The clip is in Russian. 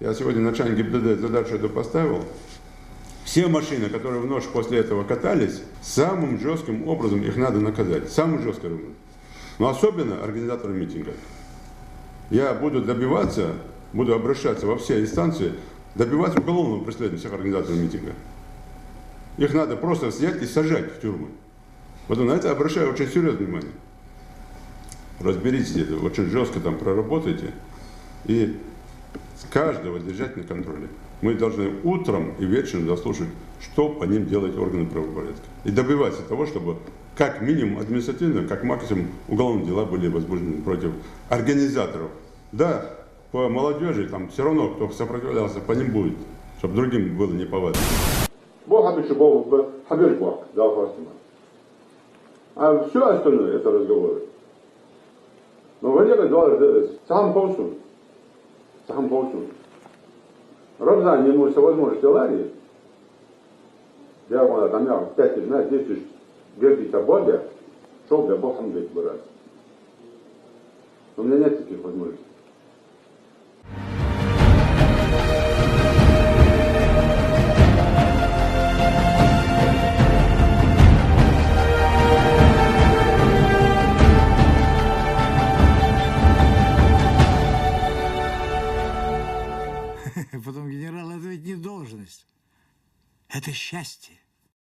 Я сегодня начальник ГИБДД задачу эту поставил. Все машины, которые в ночь после этого катались, самым жестким образом их надо наказать. Самым жестким. Но особенно организаторы митинга. Я буду добиваться, буду обращаться во все инстанции, добиваться уголовного преследования всех организаторов митинга. Их надо просто взять и сажать в тюрьмы. Вот на это обращаю очень серьезное внимание. Разберитесь это, очень жестко там проработайте и каждого держать на контроле. Мы должны утром и вечером заслушать, что по ним делают органы правопорядка. И добиваться того, чтобы как минимум административно, как максимум уголовные дела были возбуждены против организаторов. Да, по молодежи там все равно, кто сопротивлялся, по ним будет, чтобы другим было неповадно. А все остальное это разговоры. Но Валера говорит, сам полсун. Рамзан не может возможности ларии. Я говорю, там я 5 10 говорит о Боге, что для Бога говорит брать. У меня нет таких возможностей. Потом генерал, это ведь не должность, это счастье.